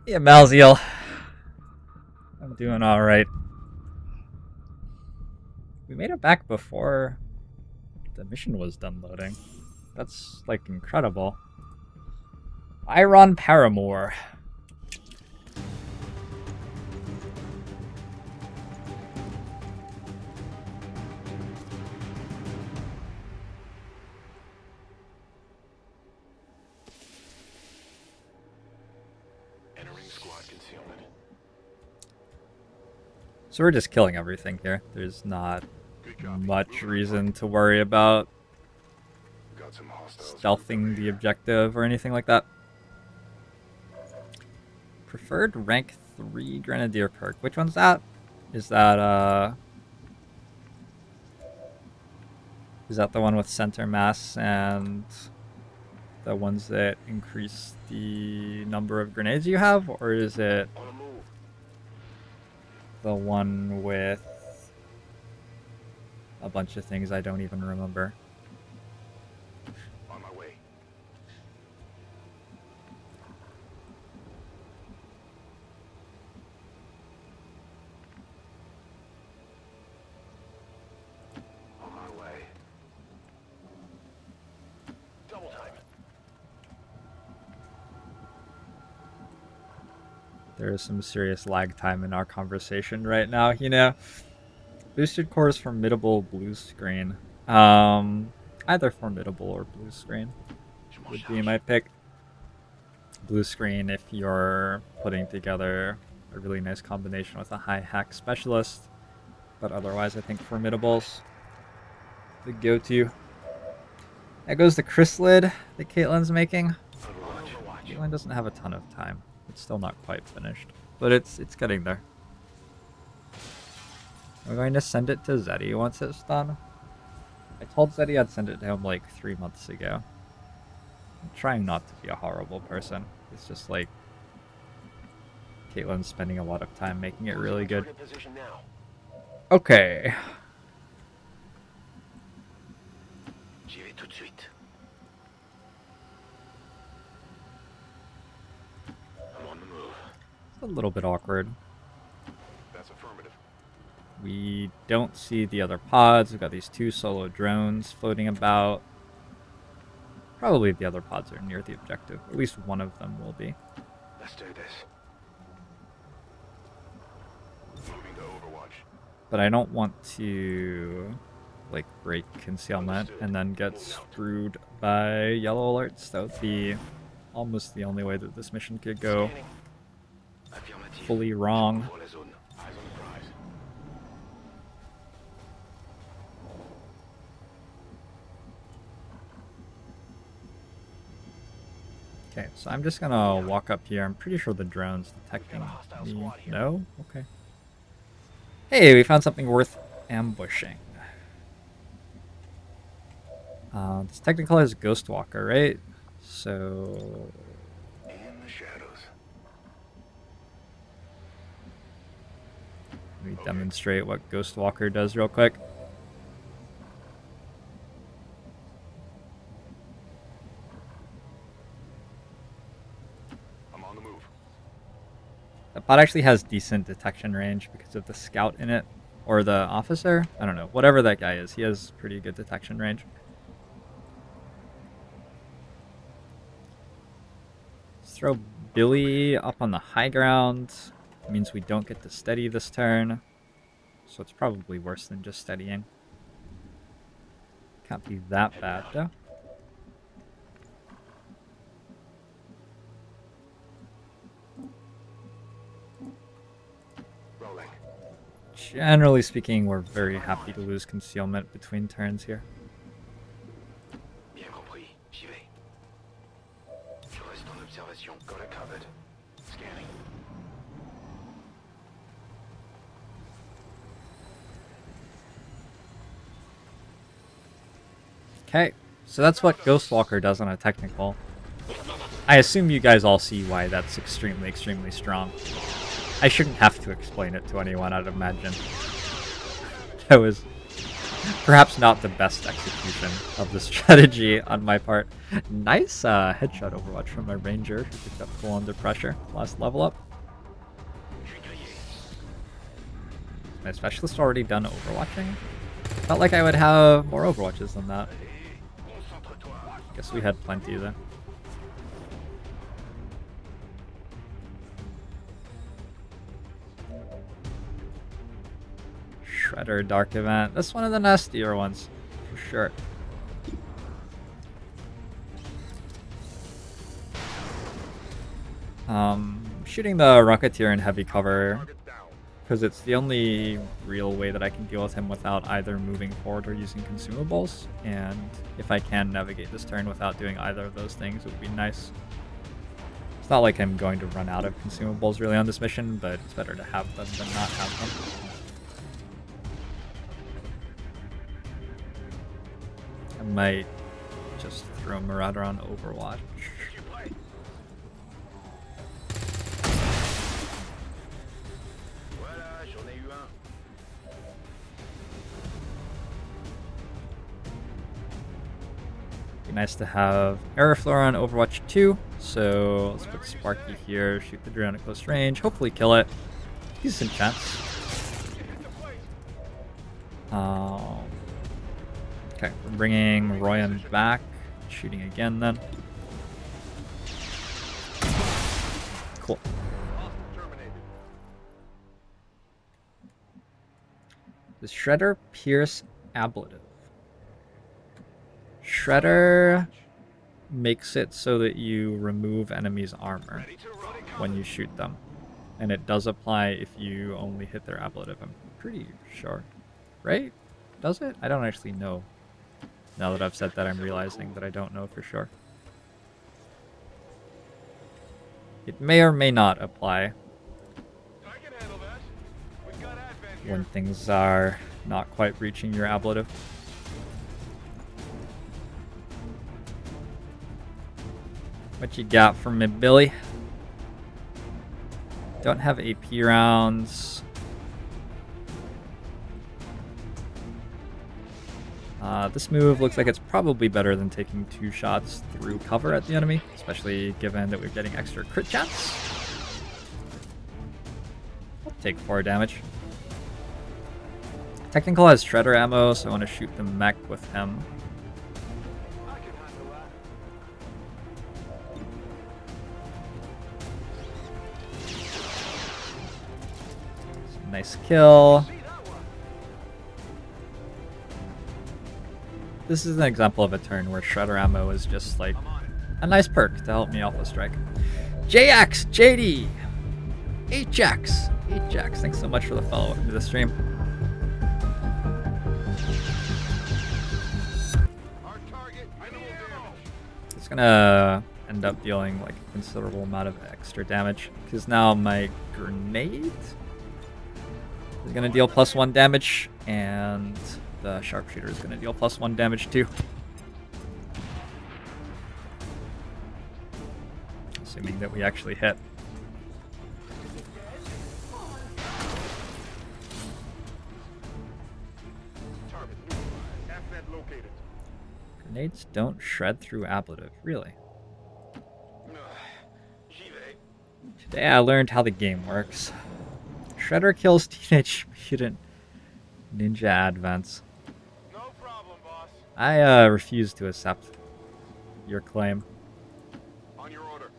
Yeah, Malziel. I'm doing alright. We made it back before the mission was done loading. That's, like, incredible. I run Paramour. So we're just killing everything here. There's not much reason to worry about stealthing the objective or anything like that. Preferred rank 3 Grenadier perk. Which one's that? Is that the one with center mass and the ones that increase the number of grenades you have? Or is it the one with a bunch of things I don't even remember? On my way. On my way. Double time. There is some serious lag time in our conversation right now, you know? Boosted core is formidable blue screen. Either formidable or blue screen would be my pick. Blue screen if you're putting together a really nice combination with a high hack specialist. But otherwise I think formidable's the go-to. That goes the chrysalid that Caitlin's making. Caitlin doesn't have a ton of time. It's still not quite finished, but it's getting there. I'm going to send it to Zeddy once it's done. I told Zeddy I'd send it to him like 3 months ago. I'm trying not to be a horrible person. It's just like Caitlin's spending a lot of time making it really good. Okay. It's a little bit awkward. That's affirmative. We don't see the other pods. We've got these 2 solo drones floating about. Probably the other pods are near the objective. At least one of them will be. Let's do this. Moving to Overwatch. But I don't want to like break concealment and then get screwed by yellow alerts. That would be almost the only way that this mission could go fully wrong. Okay, so I'm just gonna walk up here. I'm pretty sure the drone's detecting me. No? Okay. Hey, we found something worth ambushing. This technical is Ghostwalker, right? So... In the shadows. Let me demonstrate what Ghostwalker does real quick. That bot actually has decent detection range because of the scout in it. Or the officer? I don't know. Whatever that guy is, he has pretty good detection range. Let's throw Billy up on the high ground. It means we don't get to steady this turn. So it's probably worse than just steadying. Can't be that bad though. Generally speaking, we're very happy to lose concealment between turns here. Bien compris, j'y vais. Je reste en observation. Got it covered. Scanning. Okay, so that's what Ghostwalker does on a technical. I assume you guys all see why that's extremely, extremely strong. I shouldn't have to explain it to anyone, I'd imagine. That was Perhaps not the best execution of the strategy on my part. Nice headshot Overwatch from my Ranger, who picked up Cool Under Pressure last level up. My Specialist already done Overwatching? Felt like I would have more Overwatches than that. Guess we had plenty then. Shredder Dark Event. That's one of the nastier ones, for sure. Shooting the Rocketeer in heavy cover, because it's the only real way that I can deal with him without either moving forward or using consumables. And if I can navigate this turn without doing either of those things, it would be nice. It's not like I'm going to run out of consumables really on this mission, but it's better to have them than not have them. I might just throw Marauder on Overwatch. Be nice to have Aeroflare on Overwatch 2, so let's put Sparky here, shoot the drone at close range, hopefully kill it. Decent chance. Okay, we're bringing Royan back, shooting again then. Cool. Does Shredder pierce ablative? Shredder makes it so that you remove enemies' armor when you shoot them. And it does apply if you only hit their ablative, I'm pretty sure. Right? Does it? I don't actually know. Now that I've said that, I'm realizing that I don't know for sure. It may or may not apply when things are not quite reaching your ablative. What you got for me, Billy? Don't have AP rounds. This move looks like it's probably better than taking 2 shots through cover at the enemy, especially given that we're getting extra crit chance. I'll take 4 damage. Technical has Shredder ammo, so I want to shoot the mech with him. Nice kill. This is an example of a turn where Shredder ammo is just like a nice perk to help me alpha strike. JX, JD, HX, HX. Thanks so much for the follow up to the stream. It's gonna end up dealing like a considerable amount of extra damage because now my grenade is gonna deal +1 damage and the sharpshooter is going to deal +1 damage too. Assuming that we actually hit. Grenades don't shred through ablative, really. Today I learned how the game works. Shredder kills Teenage Mutant Ninja Advance. I refuse to accept your claim. On your order.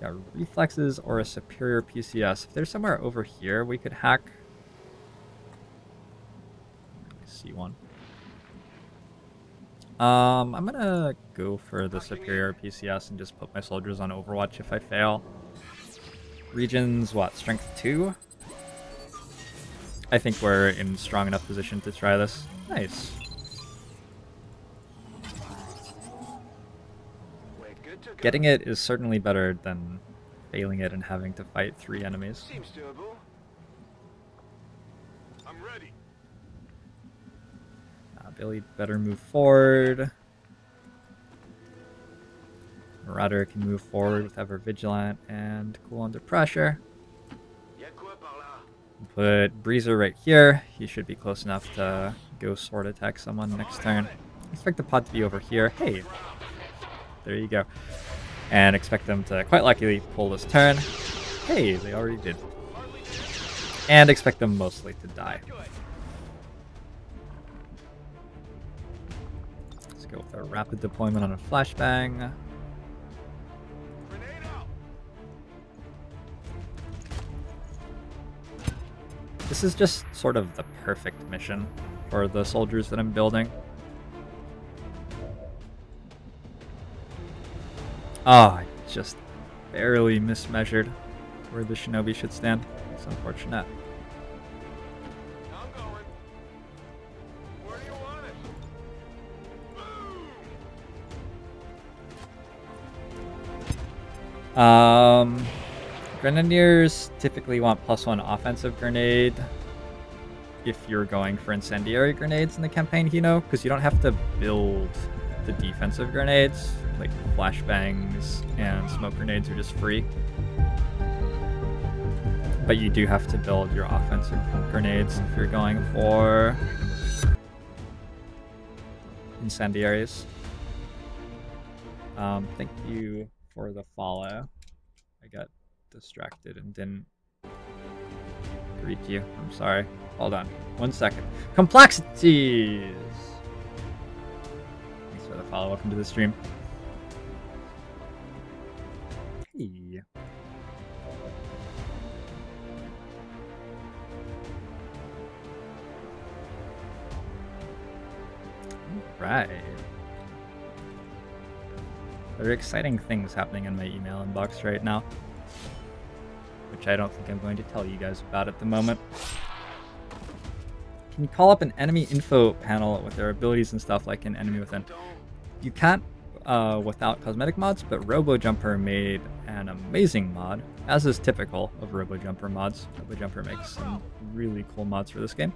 Yeah, reflexes or a superior PCS. If there's somewhere over here we could hack. Let me see one. I'm gonna go for the superior PCS and just put my soldiers on Overwatch if I fail. Regions, what, strength 2? I think we're in strong enough position to try this. Nice. Getting it is certainly better than failing it and having to fight 3 enemies. Seems doable. I'm ready. Billy better move forward. Marauder can move forward with Ever Vigilant and Cool Under Pressure. Put Breezer right here. He should be close enough to go sword attack someone next turn. Expect the pod to be over here. Hey, there you go. And expect them to quite likely pull this turn. Hey, they already did. And expect them mostly to die. Let's go with a rapid deployment on a flashbang. This is just sort of the perfect mission for the soldiers that I'm building. Oh, I just barely mismeasured where the shinobi should stand. It's unfortunate. I'm going. Where do you want it? Grenadiers typically want +1 offensive grenade if you're going for incendiary grenades in the campaign, you know, because you don't have to build the defensive grenades, like flashbangs and smoke grenades are just free. But you do have to build your offensive grenades if you're going for incendiaries. Thank you for the follow. I got distracted and didn't greet you. I'm sorry. Hold on. 1 second. Complexities! Thanks for the follow. Welcome to the stream. Hey. Alright. There are exciting things happening in my email inbox right now, which I don't think I'm going to tell you guys about at the moment. Can you call up an enemy info panel with their abilities and stuff like an enemy within? You can't without cosmetic mods, but RoboJumper made an amazing mod, as is typical of RoboJumper mods. RoboJumper makes some really cool mods for this game,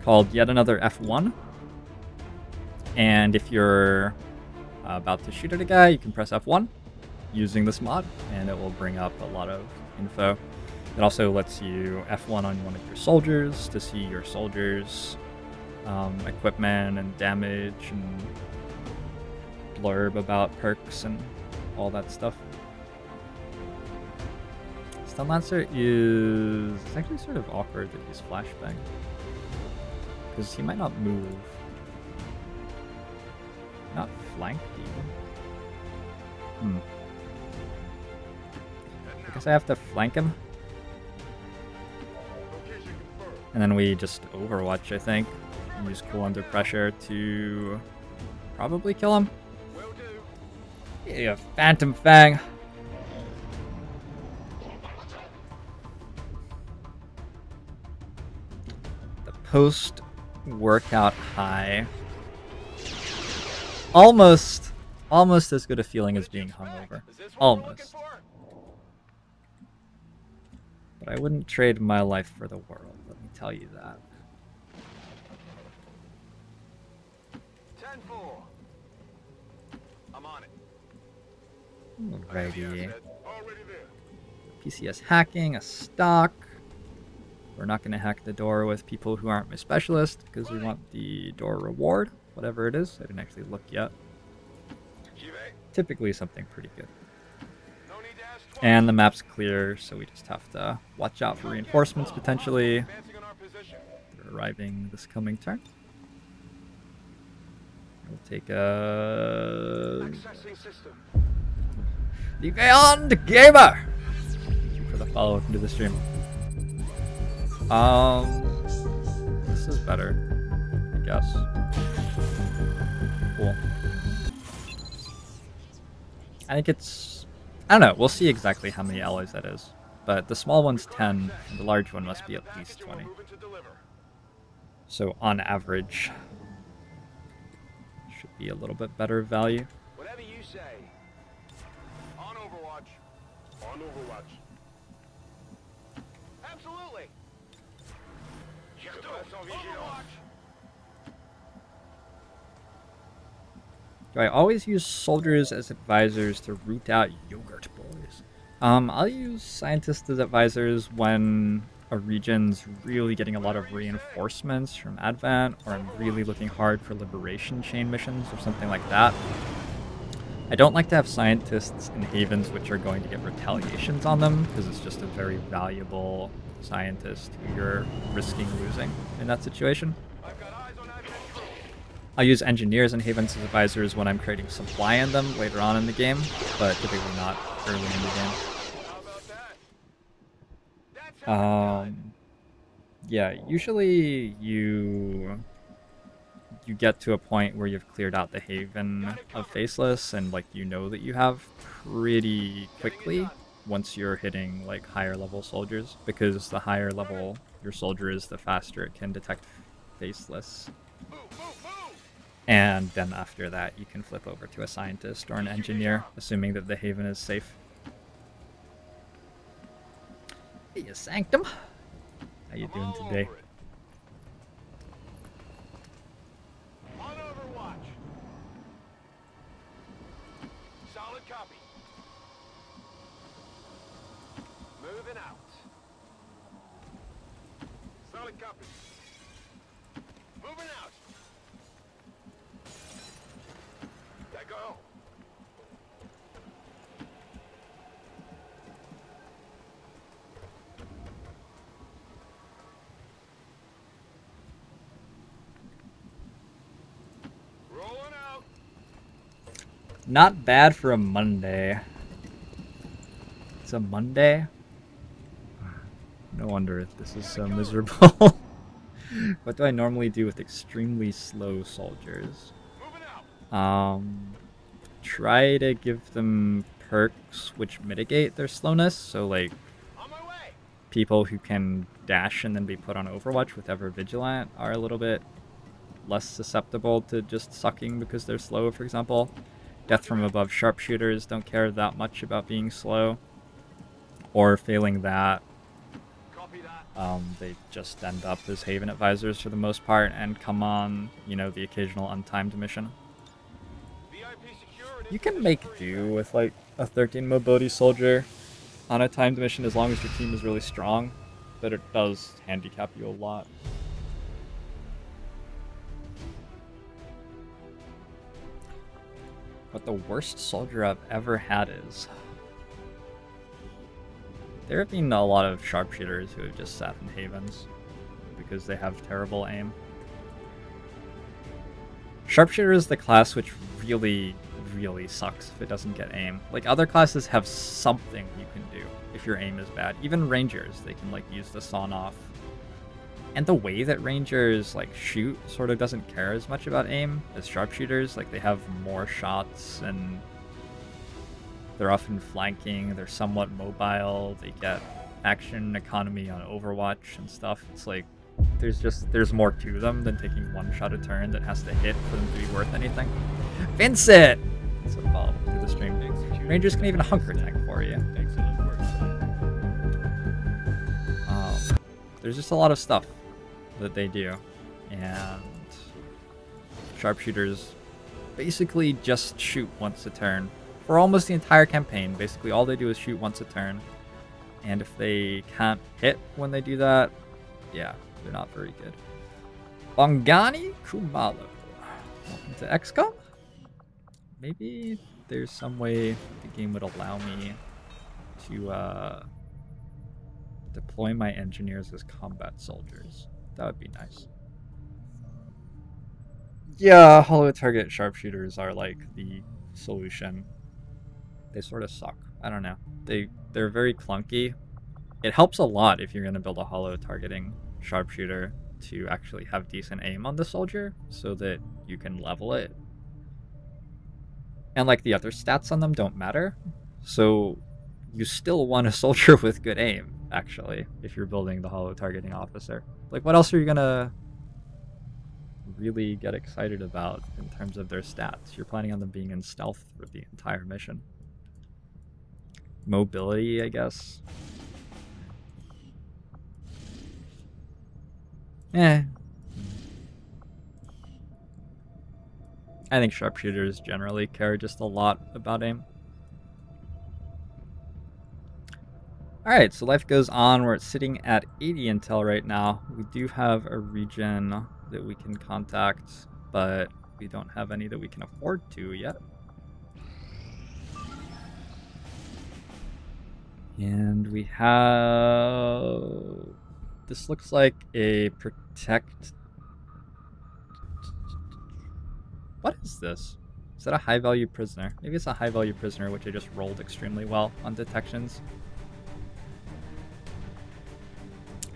called Yet Another F1. And if you're about to shoot at a guy, you can press F1 using this mod, and it will bring up a lot of info. It also lets you F1 on one of your soldiers to see your soldiers' equipment and damage and blurb about perks and all that stuff. Stun Lancer is actually sort of awkward to use flashbang, because he might not move. Not flanked even. I guess I have to flank him. And then we just Overwatch, I think. And use Cool Under Pressure to probably kill him. Yeah, Phantom Fang. The post-workout high. Almost as good a feeling as being hungover. Almost. But I wouldn't trade my life for the world, let me tell you that. 10-4. I'm on it. Alrighty. PCS hacking, a stock. We're not going to hack the door with people who aren't my specialist, because we want the door reward, whatever it is. I didn't actually look yet. Typically something pretty good. And the map's clear, so we just have to watch out for reinforcements potentially. They're arriving this coming turn. We'll take a... The Beyond Gamer! Thank you for the follow into the stream. This is better, I guess. Cool. I think it's... I don't know, we'll see exactly how many alloys that is. But the small one's 10, and the large one must be at least 20. So on average, should be a little bit better value. Whatever you say. On Overwatch. On Overwatch. Absolutely. Overwatch. Do I always use soldiers as advisors to root out yogurt boys? I'll use scientists as advisors when a region's really getting a lot of reinforcements from Advent, or I'm really looking hard for liberation chain missions or something like that. I don't like to have scientists in havens which are going to get retaliations on them, because it's just a very valuable scientist who you're risking losing in that situation. I'll use engineers in havens as advisors when I'm creating supply in them later on in the game, but typically not early in the game. Yeah, usually you get to a point where you've cleared out the haven of faceless, and like you know that you have pretty quickly once you're hitting like higher level soldiers, because the higher level your soldier is, the faster it can detect faceless. And then after that you can flip over to a scientist or an engineer, assuming that the haven is safe. Hey, Sanctum. How you doing today? On Overwatch. Solid copy. Moving out. Solid copy. Moving out. Let go. Not bad for a Monday. It's a Monday? No wonder this is so miserable. What do I normally do with extremely slow soldiers? Try to give them perks which mitigate their slowness, so like people who can dash and then be put on Overwatch with Ever Vigilant are a little bit less susceptible to just sucking because they're slow, for example. Death from above sharpshooters don't care that much about being slow. Or failing that, they just end up as Haven advisors for the most part and come on, you know, the occasional untimed mission. You can make do with like a 13 mobility soldier on a timed mission as long as your team is really strong, but it does handicap you a lot. What the worst soldier I've ever had is... There have been a lot of sharpshooters who have just sat in havens because they have terrible aim. Sharpshooter is the class which really sucks if it doesn't get aim. Like, other classes have something you can do if your aim is bad. Even rangers, they can like use the sawn off. And the way that rangers like shoot sort of doesn't care as much about aim as sharpshooters. Like, they have more shots and they're often flanking, they're somewhat mobile, they get action economy on Overwatch and stuff. It's like, there's more to them than taking one shot a turn that has to hit for them to be worth anything. Vincent! So follow through the stream. Rangers can even hunker attack for you. There's just a lot of stuff that they do, and sharpshooters basically just shoot once a turn. For almost the entire campaign, basically all they do is shoot once a turn. And if they can't hit when they do that, yeah, they're not very good. Bongani Kumalo. Welcome to XCOM? Maybe there's some way the game would allow me to deploy my engineers as combat soldiers. That would be nice. Yeah, hollow target sharpshooters are like the solution. They sort of suck. I don't know. They're very clunky. It helps a lot if you're going to build a hollow targeting sharpshooter to actually have decent aim on the soldier so that you can level it. And like the other stats on them don't matter. So you still want a soldier with good aim, actually, if you're building the hollow targeting officer. Like, what else are you going to really get excited about in terms of their stats? You're planning on them being in stealth for the entire mission. Mobility, I guess. I think sharpshooters generally care just a lot about aim. Alright, so life goes on. We're sitting at 80 intel right now. We do have a region that we can contact, but we don't have any that we can afford to yet. And we have... This looks like a protect... What is this? Is that a high-value prisoner? Maybe it's a high-value prisoner, which I just rolled extremely well on detections.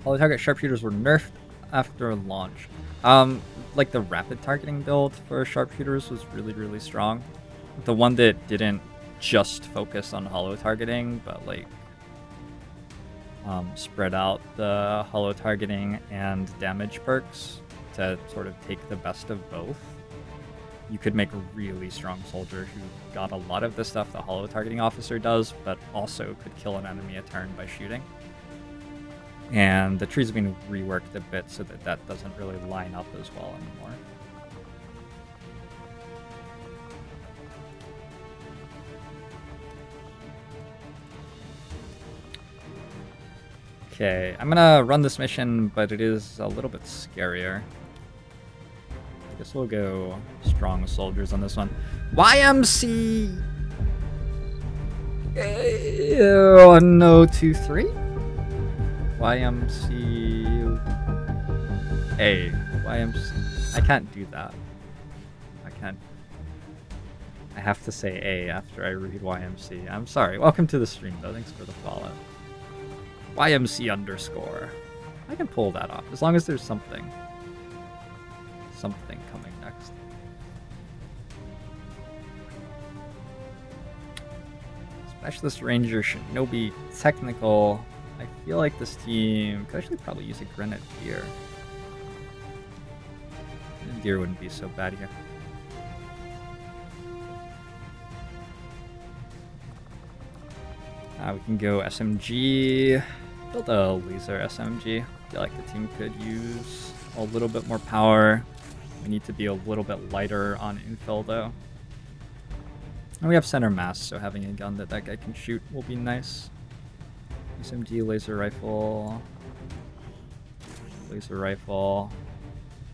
All the target sharpshooters were nerfed after launch. Like the rapid targeting build for sharpshooters was really, really strong. The one that didn't just focus on holo targeting, but like spread out the holo targeting and damage perks to sort of take the best of both. You could make a really strong soldier who got a lot of the stuff the holo targeting officer does, but also could kill an enemy a turn by shooting. And the trees have been reworked a bit so that that doesn't really line up as well anymore. Okay, I'm gonna run this mission, but it is a little bit scarier. I guess we'll go strong soldiers on this one. YMC 1023? YMC. I can't do that. I can't. I have to say A after I read YMC. I'm sorry. Welcome to the stream, though. Thanks for the follow. YMC underscore. I can pull that off as long as there's something. Something coming next. Specialist Ranger Shinobi Technical. I feel like this team could actually probably use a Grenadier. Grenadier wouldn't be so bad here. We can go SMG. Build a laser SMG. I feel like the team could use a little bit more power. We need to be a little bit lighter on infill though. And we have center mass, so having a gun that guy can shoot will be nice. SMG, laser rifle. Laser rifle.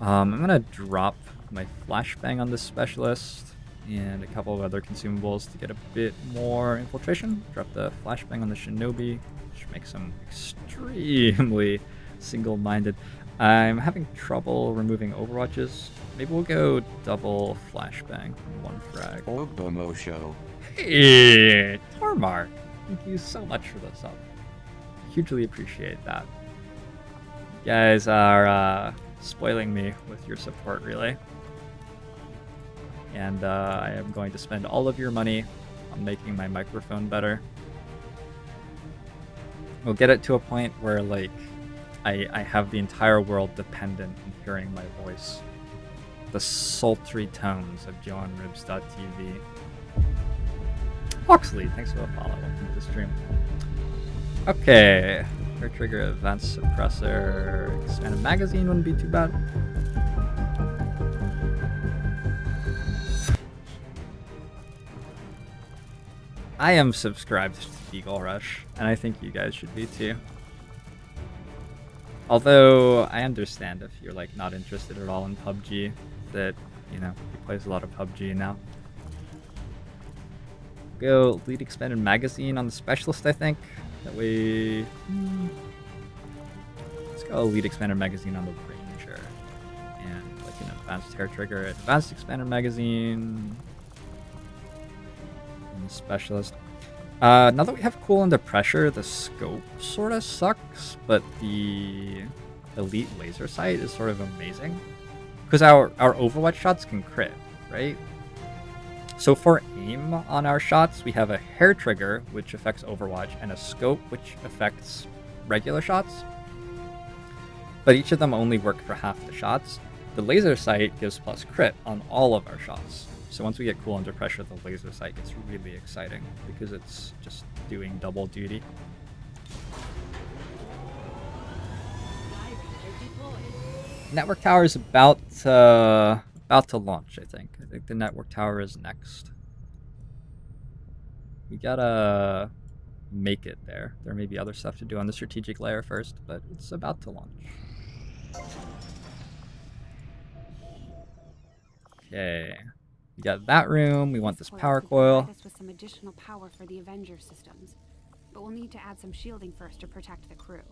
I'm gonna drop my flashbang on this specialist and a couple of other consumables to get a bit more infiltration. Drop the flashbang on the shinobi, which makes him extremely single-minded. I'm having trouble removing overwatches. Maybe we'll go double flashbang in one frag. Bomo show. Hey, Tormark, thank you so much for the sub. Hugely appreciate that. You guys are spoiling me with your support, really. And I am going to spend all of your money on making my microphone better. We'll get it to a point where, like, I have the entire world dependent on hearing my voice. The sultry tones of JoINrbs.tv. Oxley, thanks for the follow. Welcome to the stream. Okay. Air trigger, advanced suppressor, expanded magazine wouldn't be too bad. I am subscribed to Eagle Rush, and I think you guys should be too. Although, I understand if you're like not interested at all in PUBG, that, you know, he plays a lot of PUBG now. Go lead expanded magazine on the specialist, I think. That way... Let's go lead expanded magazine on the ranger. And like an advanced hair trigger, advanced expanded magazine. And the specialist. Now that we have cool under pressure, the scope sort of sucks, but the elite laser sight is sort of amazing. Because our Overwatch shots can crit, right? So for aim on our shots, we have a hair trigger, which affects Overwatch, and a scope, which affects regular shots. But each of them only work for half the shots. The laser sight gives plus crit on all of our shots. So once we get cool under pressure, the laser sight gets really exciting because it's just doing double duty. Network tower is about to launch, I think. I think the network tower is next. We gotta make it there. There may be other stuff to do on the strategic layer first, but it's about to launch. Okay, we got that room. We want this power coil. Provide us with some additional power for the Avenger systems, but we'll need to add some shielding first to protect the crew.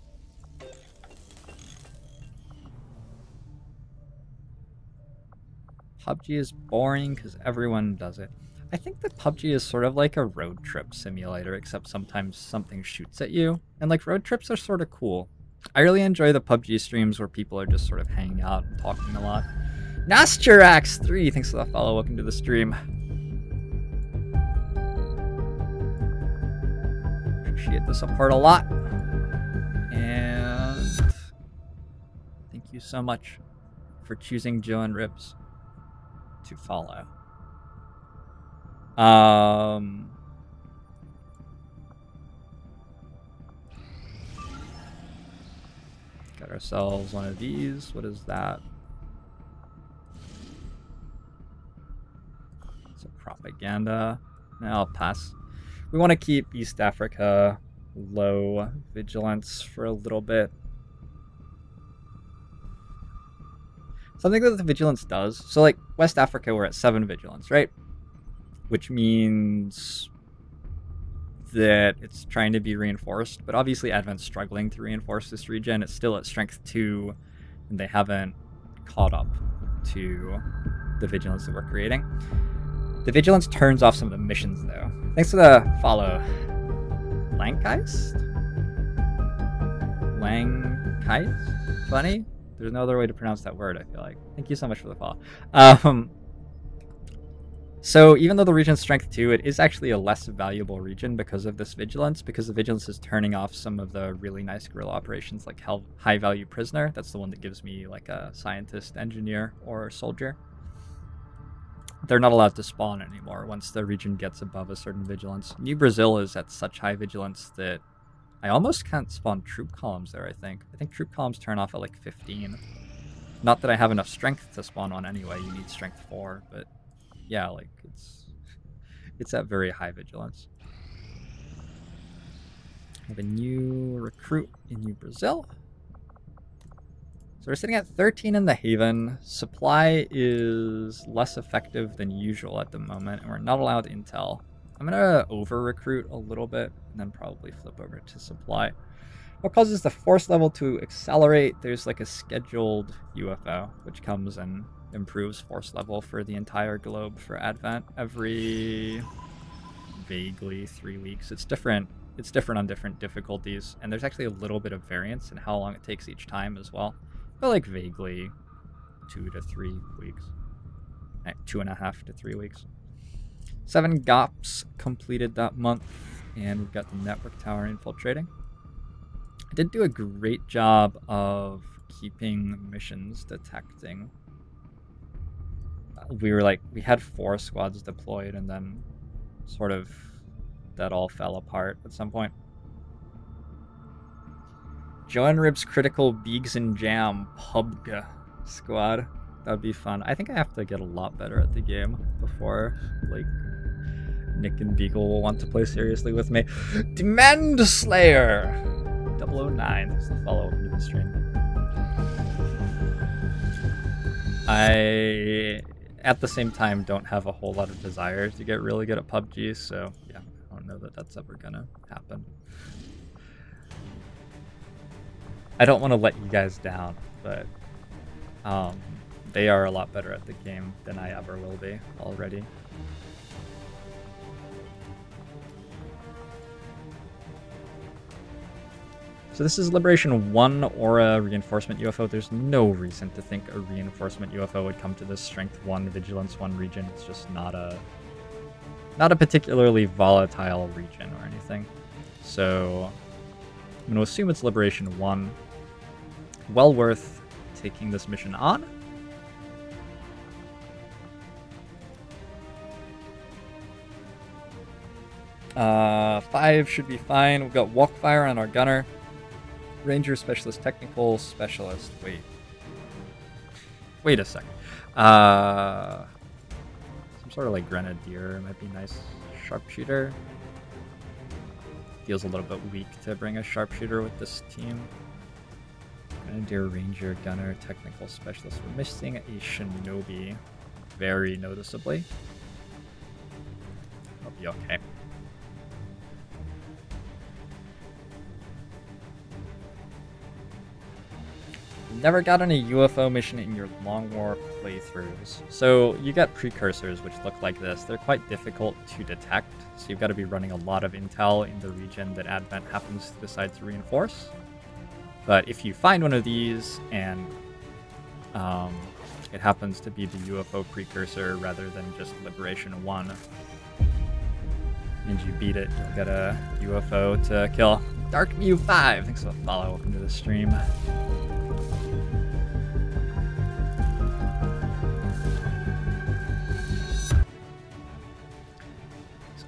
PUBG is boring because everyone does it. I think that PUBG is sort of like a road trip simulator, except sometimes something shoots at you. And like road trips are sort of cool. I really enjoy the PUBG streams where people are just sort of hanging out and talking a lot. Nasturax3, thanks for the follow. Welcome to the stream. Appreciate the support a lot. And thank you so much for choosing JoINrbs to follow. Got ourselves one of these. What is that? It's a propaganda. I'll pass. We want to keep East Africa low vigilance for a little bit. Something that the vigilance does. So like West Africa, we're at 7 vigilance, right? Which means that it's trying to be reinforced, but obviously Advent's struggling to reinforce this region. It's still at strength 2, and they haven't caught up to the vigilance that we're creating. The vigilance turns off some of the missions, though. Thanks for the follow. Langkeist? Langkeist? Funny? There's no other way to pronounce that word, I feel like. Thank you so much for the follow. So even though the region's strength 2, it is actually a less valuable region because of this vigilance, because the vigilance is turning off some of the really nice guerrilla operations like high value prisoner. That's the one that gives me like a scientist, engineer, or soldier. They're not allowed to spawn anymore once the region gets above a certain vigilance. New Brazil is at such high vigilance that I almost can't spawn troop columns there, I think. I think troop columns turn off at like 15. Not that I have enough strength to spawn on anyway, you need strength 4, but yeah, like it's at very high vigilance. I have a new recruit in New Brazil. So we're sitting at 13 in the Haven. Supply is less effective than usual at the moment, and we're not allowed intel. I'm gonna over-recruit a little bit, and then probably flip over to supply. What causes the force level to accelerate? There's like a scheduled UFO, which comes and improves force level for the entire globe for Advent every vaguely 3 weeks. It's different. It's different on different difficulties, and there's actually a little bit of variance in how long it takes each time as well. But like vaguely 2 to 3 weeks. 2.5 to 3 weeks. 7 GOPS completed that month, and we've got the network tower infiltrating. I did do a great job of keeping missions detecting. We had 4 squads deployed, and then sort of that all fell apart at some point. JoINrbs critical Beegs and Jam PUBG squad. That'd be fun. I think I have to get a lot better at the game before like Nick and Beagle will want to play seriously with me. Demand Slayer 009. That's the follow-up to the stream. I at the same time don't have a whole lot of desire to get really good at PUBG, so yeah, I don't know that that's ever gonna happen. I don't want to let you guys down, but they are a lot better at the game than I ever will be already. So this is Liberation 1 Aura Reinforcement UFO. There's no reason to think a Reinforcement UFO would come to this Strength 1, Vigilance 1 region. It's just not a particularly volatile region or anything. So I'm going to assume it's Liberation 1. Well worth taking this mission on. Five should be fine. We've got Walkfire on our gunner. Ranger Specialist Technical Specialist. Wait a second. Some sort of like Grenadier might be nice. Sharpshooter. Feels a little bit weak to bring a sharpshooter with this team. Grenadier, Ranger, Gunner, Technical Specialist. We're missing a Shinobi very noticeably. I'll be okay. Never got on a UFO mission in your Long War playthroughs. So you get precursors which look like this. They're quite difficult to detect, so you've got to be running a lot of intel in the region that Advent happens to decide to reinforce. But if you find one of these and it happens to be the UFO precursor rather than just Liberation 1, and you beat it, you'll get a UFO to kill. Dark Mew 5! Thanks for the follow. Welcome to the stream.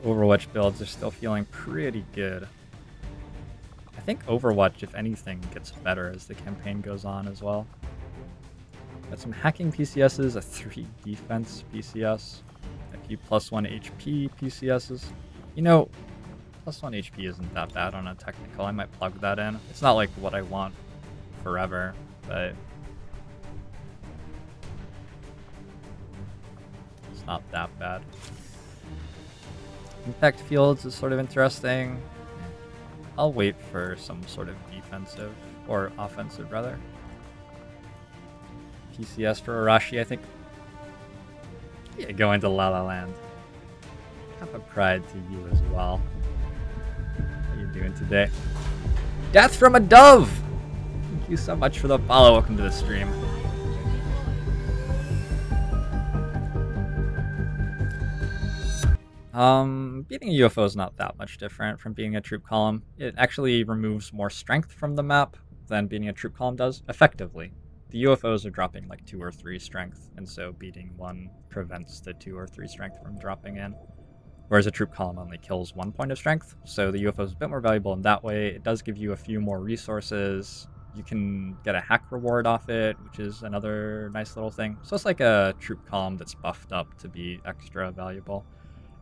Overwatch builds are still feeling pretty good. I think Overwatch, if anything, gets better as the campaign goes on as well. Got some hacking PCSs, a 3 defense PCS, a few +1 HP PCSs. You know, +1 HP isn't that bad on a technical. I might plug that in. It's not like what I want forever, but it's not that bad. Impact fields is sort of interesting. I'll wait for some sort of defensive, or offensive rather. PCS for Arashi, I think. Yeah, go into La La Land. Have a pride to you as well. How you doing today? Death from a Dove! Thank you so much for the follow. Welcome to the stream. Beating a UFO is not that much different from beating a troop column. It actually removes more strength from the map than beating a troop column does, effectively. The UFOs are dropping like 2 or 3 strength, and so beating one prevents the 2 or 3 strength from dropping in. Whereas a troop column only kills 1 point of strength, so the UFO is a bit more valuable in that way. It does give you a few more resources. You can get a hack reward off it, which is another nice little thing. So it's like a troop column that's buffed up to be extra valuable.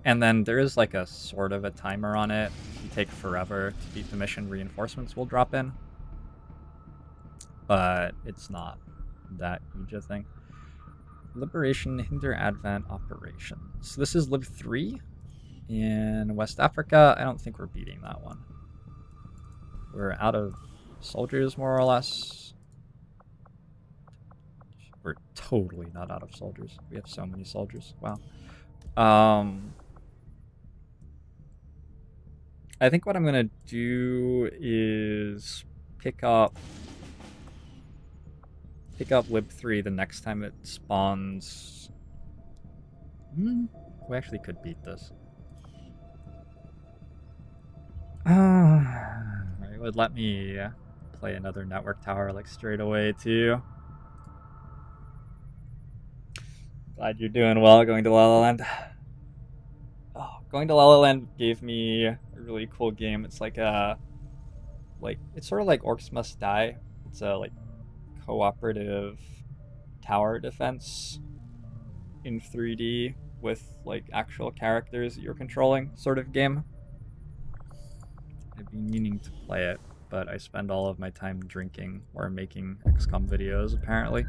And then there is like a sort of a timer on it. If you take forever to beat the mission, reinforcements will drop in. But it's not that huge a thing. Liberation, Hinder, Advent, Operations. So this is Lib 3 in West Africa. I don't think we're beating that one. We're out of soldiers, more or less. We're totally not out of soldiers. We have so many soldiers. Wow. I think what I'm going to do is pick up Lib 3 the next time it spawns. We actually could beat this. It would let me play another network tower like straight away too. Glad you're doing well going to La La Land. Oh, going to La La Land gave me a really cool game. It's like it's sort of like Orcs Must Die. It's a like cooperative tower defense in 3D with like actual characters that you're controlling sort of game. I've been meaning to play it, but I spend all of my time drinking or making XCOM videos apparently.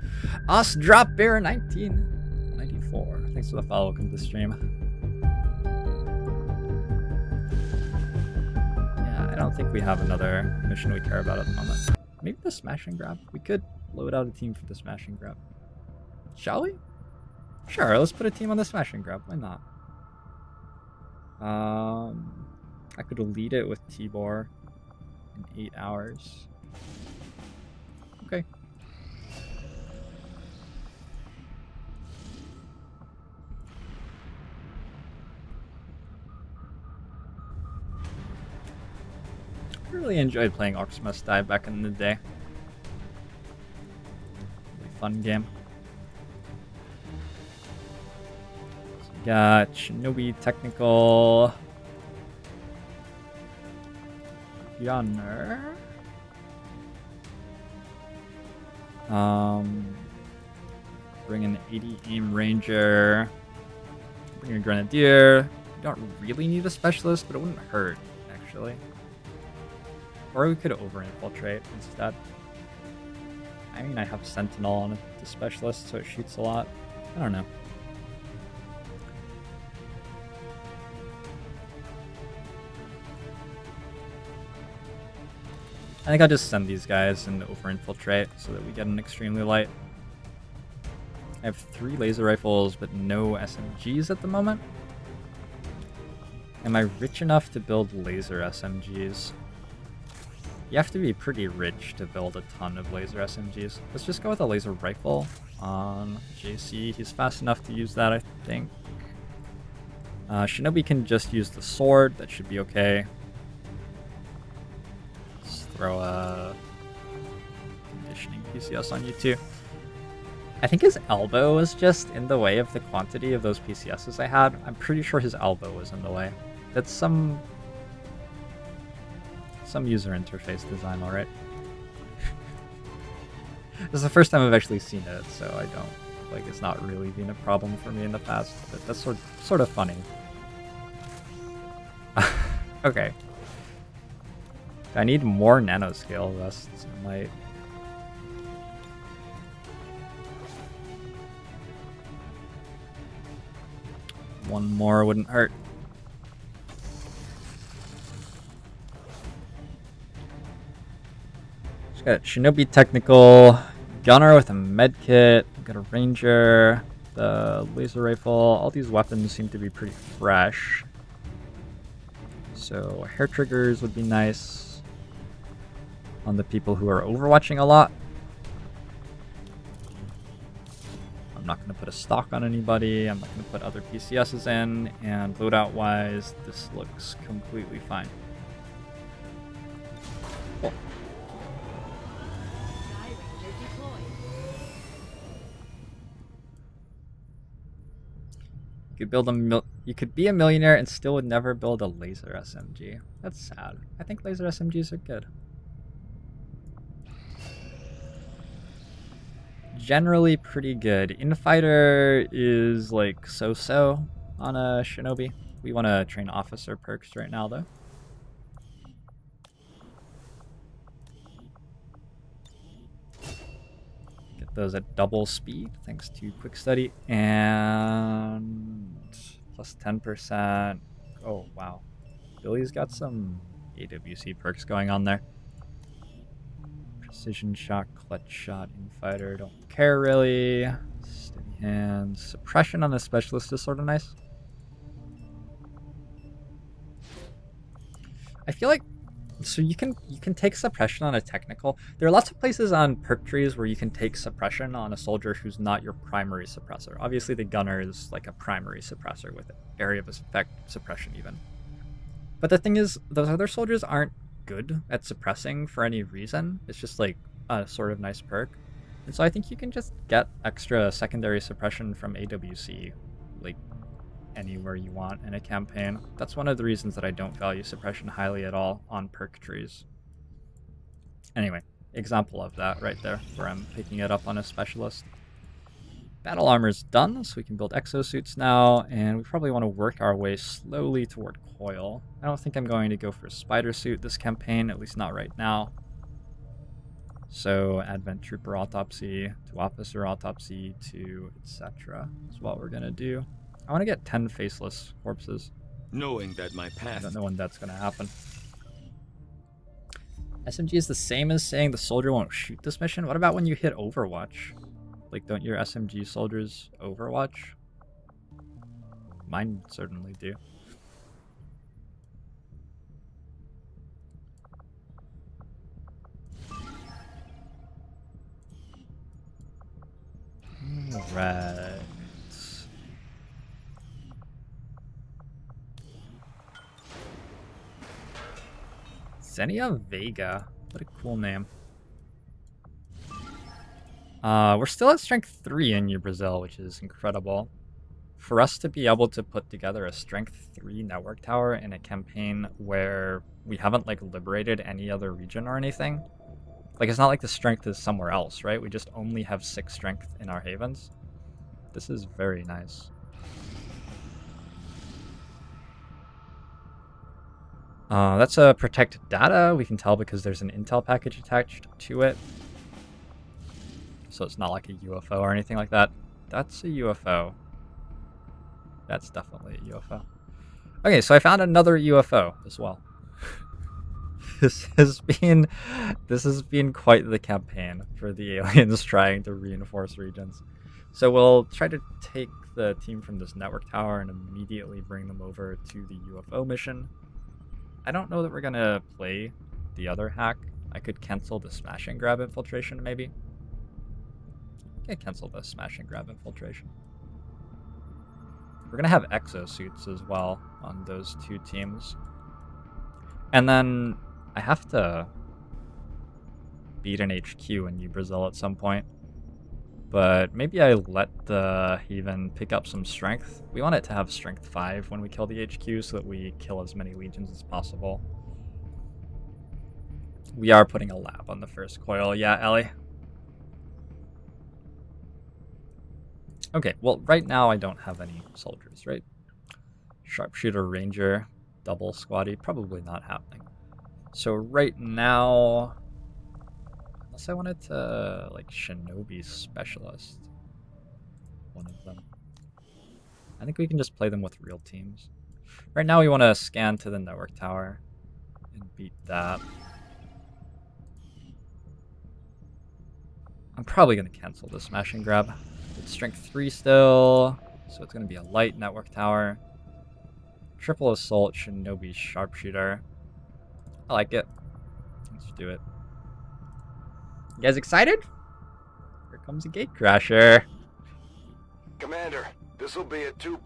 Us Drop Bear 1994. Thanks for the follow. Welcome to the stream. I don't think we have another mission we care about at the moment. Maybe the smash and grab. We could load out a team for the smash and grab. Shall we? Sure, let's put a team on the smash and grab. Why not? I could lead it with Tibor in 8 hours. Okay. I really enjoyed playing Orcs Must Die back in the day. Really fun game. So we got Shinobi Technical Gunner. Bring an 80 aim ranger. Bring a grenadier. You don't really need a specialist, but it wouldn't hurt actually. Or we could over-infiltrate instead. I mean, I have Sentinel on the specialist, so it shoots a lot. I don't know. I think I'll just send these guys and over-infiltrate so that we get an extremely light. I have 3 laser rifles, but no SMGs at the moment. Am I rich enough to build laser SMGs? You have to be pretty rich to build a ton of laser SMGs. Let's just go with a laser rifle on JC. He's fast enough to use that, I think. Shinobi can just use the sword. That should be okay. Let's throw a conditioning PCS on you too. I think his elbow was just in the way of the quantity of those PCSs I had. I'm pretty sure his elbow was in the way. That's some user interface design, alright. This is the first time I've actually seen it, so I don't, like, it's not really been a problem for me in the past, but that's sort of funny. Okay. I need more nanoscale vests. I might... One more wouldn't hurt. Got Shinobi Technical, Gunner with a medkit, got a Ranger, the laser rifle. All these weapons seem to be pretty fresh. So hair triggers would be nice on the people who are overwatching a lot. I'm not going to put a stock on anybody. I'm not going to put other PCSs in. And loadout wise, this looks completely fine. Cool. You could be a millionaire and still would never build a laser SMG. That's sad. I think laser SMGs are good. Generally pretty good. Infighter is like so-so on a Shinobi. We want to train officer perks right now though. Those at double speed thanks to quick study, and plus 10%. Oh wow, Billy's got some AWC perks going on there. Precision shot, clutch shot, infighter, don't care really. Steady hands, suppression on the specialist is sort of nice. I feel like so you can take suppression on a technical. There are lots of places on perk trees where you can take suppression on a soldier who's not your primary suppressor. Obviously the gunner is like a primary suppressor with area of effect suppression even. But the thing is, those other soldiers aren't good at suppressing for any reason. It's just like a sort of nice perk. And so I think you can just get extra secondary suppression from AWC like anywhere you want in a campaign. That's one of the reasons that I don't value suppression highly at all on perk trees. Anyway, example of that right there, where I'm picking it up on a specialist. Battle armor's done, so we can build EXO Suits now, and we probably want to work our way slowly toward coil. I don't think I'm going to go for a spider suit this campaign, at least not right now. So Advent Trooper Autopsy to Officer Autopsy to etc. is what we're going to do. I want to get 10 faceless corpses. Knowing that my path... I don't know when that's going to happen. SMG is the same as saying the soldier won't shoot this mission? What about when you hit Overwatch? Like, don't your SMG soldiers Overwatch? Mine certainly do. Alright. Xenia Vega. What a cool name. We're still at strength 3 in New Brazil, which is incredible. For us to be able to put together a strength 3 network tower in a campaign where we haven't like liberated any other region or anything. Like, it's not like the strength is somewhere else, right? We just only have 6 strength in our havens. This is very nice. That's a protect data. We can tell because there's an intel package attached to it. So it's not like a UFO or anything like that. That's a UFO. That's definitely a UFO. Okay, so I found another UFO as well. This has been quite the campaign for the aliens trying to reinforce regions. So we'll try to take the team from this network tower and immediately bring them over to the UFO mission. I don't know that we're gonna play the other hack. I could cancel the smash and grab infiltration maybe. I cancel the smash and grab infiltration. We're gonna have EXO Suits as well on those two teams. And then I have to beat an HQ in New Brazil at some point. But maybe I let the Haven pick up some strength. We want it to have strength 5 when we kill the HQ so that we kill as many legions as possible. We are putting a lab on the first coil. Yeah, Ellie? Okay, well, right now I don't have any soldiers, right? Sharpshooter, Ranger, double squatty, probably not happening. So right now, unless I wanted to, like, Shinobi Specialist, one of them. I think we can just play them with real teams. Right now we want to scan to the network tower and beat that. I'm probably going to cancel the smash and grab. It's strength 3 still, so it's going to be a light network tower. Triple assault, Shinobi Sharpshooter. I like it. Let's do it. You guys excited? Here comes a gate crasher. Commander, this will be a 2-pronged